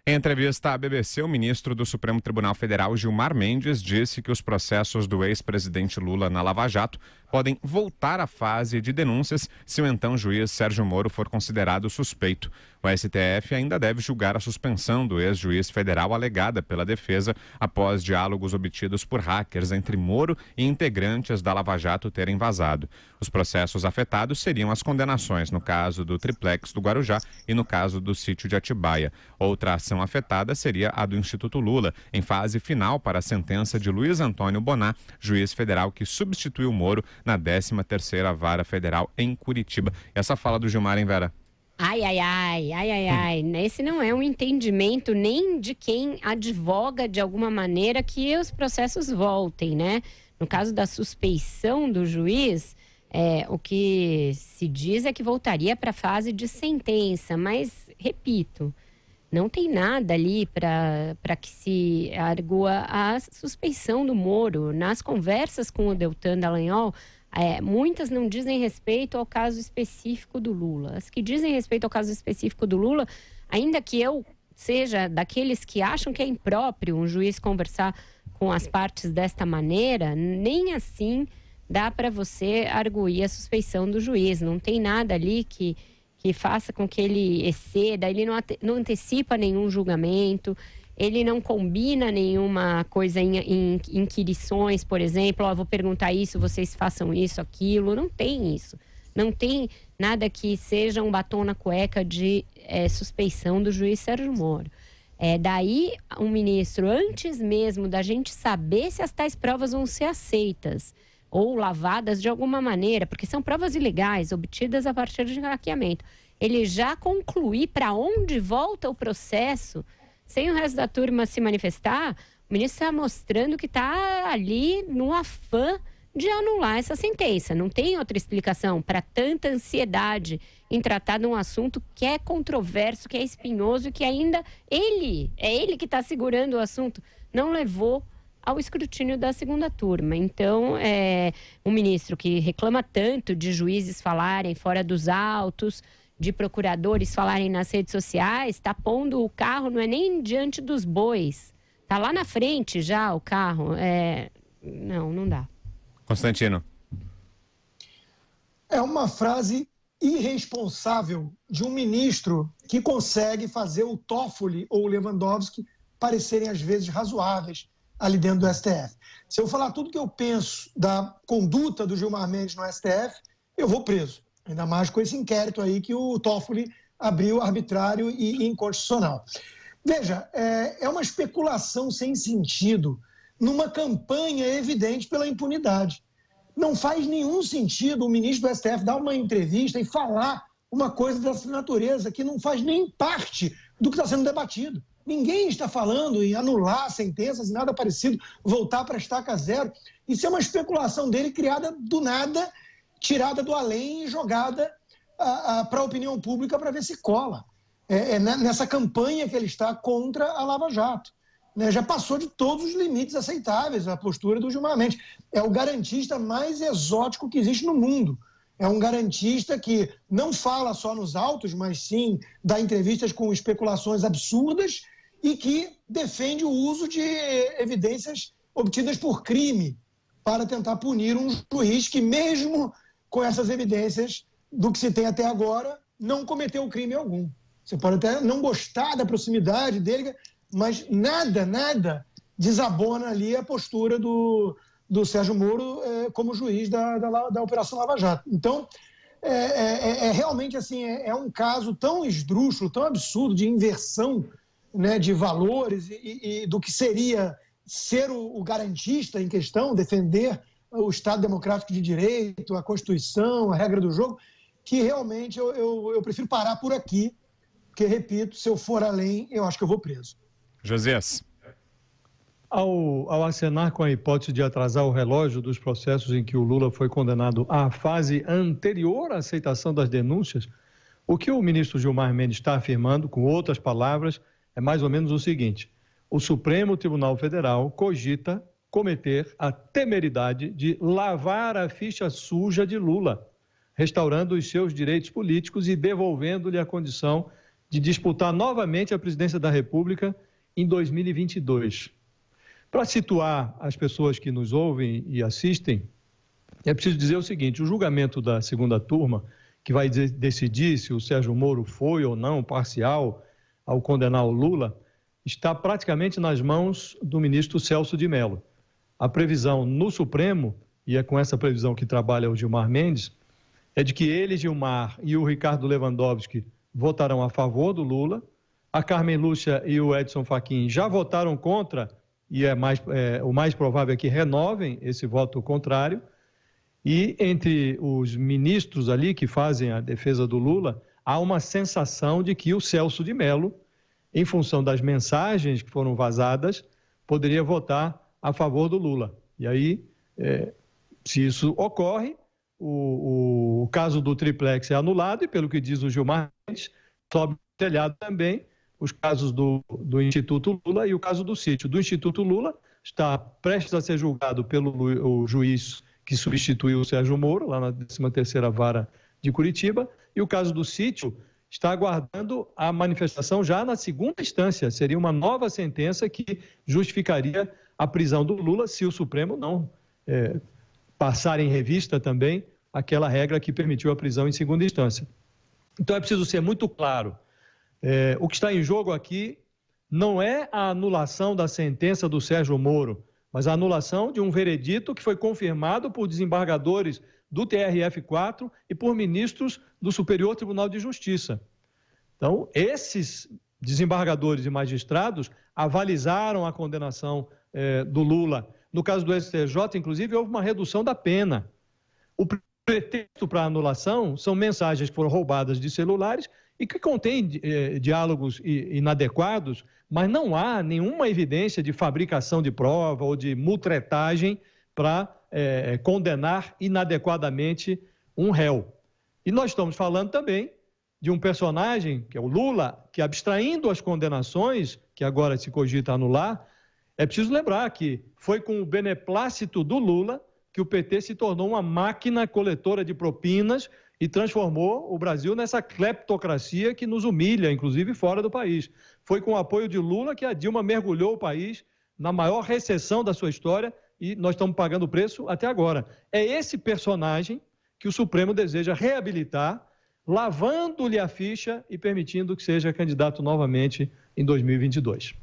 Em entrevista à BBC, o ministro do Supremo Tribunal Federal, Gilmar Mendes, disse que os processos do ex-presidente Lula na Lava Jato podem voltar à fase de denúncias se o então juiz Sérgio Moro for considerado suspeito. O STF ainda deve julgar a suspensão do ex-juiz federal alegada pela defesa após diálogos obtidos por hackers entre Moro e integrantes da Lava Jato terem vazado. Os processos afetados seriam as condenações no caso do triplex do Guarujá e no caso do sítio de Atibaia. Outra ação afetada seria a do Instituto Lula, em fase final para a sentença de Luiz Antônio Bonar, juiz federal que substituiu Moro na 13ª Vara Federal em Curitiba. Essa fala do Gilmar, hein, Vera? Ai. Esse não é um entendimento nem de quem advoga de alguma maneira que os processos voltem, né? No caso da suspeição do juiz, o que se diz é que voltaria para a fase de sentença, mas, repito, não tem nada ali para que se argua a suspeição do Moro. Nas conversas com o Deltan Dallagnol, muitas não dizem respeito ao caso específico do Lula. As que dizem respeito ao caso específico do Lula, ainda que eu seja daqueles que acham que é impróprio um juiz conversar com as partes desta maneira, nem assim dá para você arguir a suspeição do juiz. Não tem nada ali que faça com que ele exceda, ele não antecipa nenhum julgamento, ele não combina nenhuma coisa em inquirições, por exemplo, vou perguntar isso, vocês façam isso, aquilo, não tem isso. Não tem nada que seja um batom na cueca de suspeição do juiz Sérgio Moro. Daí, o ministro, antes mesmo da gente saber se as tais provas vão ser aceitas ou lavadas de alguma maneira, porque são provas ilegais, obtidas a partir de hackeamento, ele já concluir para onde volta o processo, sem o resto da turma se manifestar, o ministro está mostrando que está ali no afã de anular essa sentença. Não tem outra explicação para tanta ansiedade em tratar de um assunto que é controverso, que é espinhoso e que ainda ele que está segurando o assunto, não levou ao escrutínio da segunda turma. Então, um ministro que reclama tanto de juízes falarem fora dos autos, de procuradores falarem nas redes sociais, está pondo o carro, não é nem diante dos bois, está lá na frente já o carro. Não dá. Constantino. É uma frase irresponsável de um ministro que consegue fazer o Toffoli ou o Lewandowski parecerem às vezes razoáveis ali dentro do STF. Se eu falar tudo que eu penso da conduta do Gilmar Mendes no STF, eu vou preso. Ainda mais com esse inquérito aí que o Toffoli abriu arbitrário e inconstitucional. Veja, é uma especulação sem sentido numa campanha evidente pela impunidade. Não faz nenhum sentido o ministro do STF dar uma entrevista e falar uma coisa dessa natureza que não faz nem parte do que está sendo debatido. Ninguém está falando em anular sentenças e nada parecido, voltar para a estaca zero. Isso é uma especulação dele criada do nada, tirada do além e jogada para a opinião pública para ver se cola. Nessa campanha que ele está contra a Lava Jato. Já passou de todos os limites aceitáveis a postura do Gilmar Mendes. É o garantista mais exótico que existe no mundo. É um garantista que não fala só nos autos, mas sim dá entrevistas com especulações absurdas e que defende o uso de evidências obtidas por crime para tentar punir um juiz que, mesmo com essas evidências do que se tem até agora, não cometeu crime algum. Você pode até não gostar da proximidade dele, mas nada desabona ali a postura do Sérgio Moro como juiz da Operação Lava Jato. Então, realmente assim, é um caso tão esdrúxulo, tão absurdo de inversão, né, de valores e do que seria ser o garantista em questão, defender o Estado Democrático de Direito, a Constituição, a regra do jogo, que realmente eu prefiro parar por aqui, porque, repito, se eu for além, eu acho que eu vou preso. Josias. Ao acenar com a hipótese de atrasar o relógio dos processos em que o Lula foi condenado à fase anterior à aceitação das denúncias, o que o ministro Gilmar Mendes está afirmando, com outras palavras, é mais ou menos o seguinte: o Supremo Tribunal Federal cogita cometer a temeridade de lavar a ficha suja de Lula, restaurando os seus direitos políticos e devolvendo-lhe a condição de disputar novamente a presidência da República em 2022. Para situar as pessoas que nos ouvem e assistem, é preciso dizer o seguinte: o julgamento da segunda turma, que vai decidir se o Sérgio Moro foi ou não parcial ao condenar o Lula, está praticamente nas mãos do ministro Celso de Mello. A previsão no Supremo, e é com essa previsão que trabalha o Gilmar Mendes, é de que ele, Gilmar e o Ricardo Lewandowski votarão a favor do Lula, a Carmen Lúcia e o Edson Fachin já votaram contra, e o mais provável é que renovem esse voto contrário, e entre os ministros ali que fazem a defesa do Lula, há uma sensação de que o Celso de Mello, em função das mensagens que foram vazadas, poderia votar a favor do Lula. E aí, se isso ocorre, o caso do triplex é anulado e, pelo que diz o Gilmar Mendes, sobe o telhado também os casos do Instituto Lula e o caso do sítio. Do Instituto Lula está prestes a ser julgado pelo juiz que substituiu o Sérgio Moro, lá na 13ª Vara de Curitiba, e o caso do sítio está aguardando a manifestação já na segunda instância. Seria uma nova sentença que justificaria a prisão do Lula se o Supremo não passar em revista também aquela regra que permitiu a prisão em segunda instância. Então é preciso ser muito claro. O que está em jogo aqui não é a anulação da sentença do Sérgio Moro, mas a anulação de um veredito que foi confirmado por desembargadores do TRF4 e por ministros do Superior Tribunal de Justiça. Então, esses desembargadores e magistrados avalizaram a condenação do Lula. No caso do STJ, inclusive, houve uma redução da pena. O pretexto para a anulação são mensagens que foram roubadas de celulares e que contêm diálogos inadequados, mas não há nenhuma evidência de fabricação de prova ou de mutretagem para condenar inadequadamente um réu. E nós estamos falando também de um personagem, que é o Lula, que, abstraindo as condenações, que agora se cogita anular, é preciso lembrar que foi com o beneplácito do Lula que o PT se tornou uma máquina coletora de propinas e transformou o Brasil nessa cleptocracia que nos humilha, inclusive fora do país. Foi com o apoio de Lula que a Dilma mergulhou o país na maior recessão da sua história e nós estamos pagando o preço até agora. É esse personagem que o Supremo deseja reabilitar, lavando-lhe a ficha e permitindo que seja candidato novamente em 2022.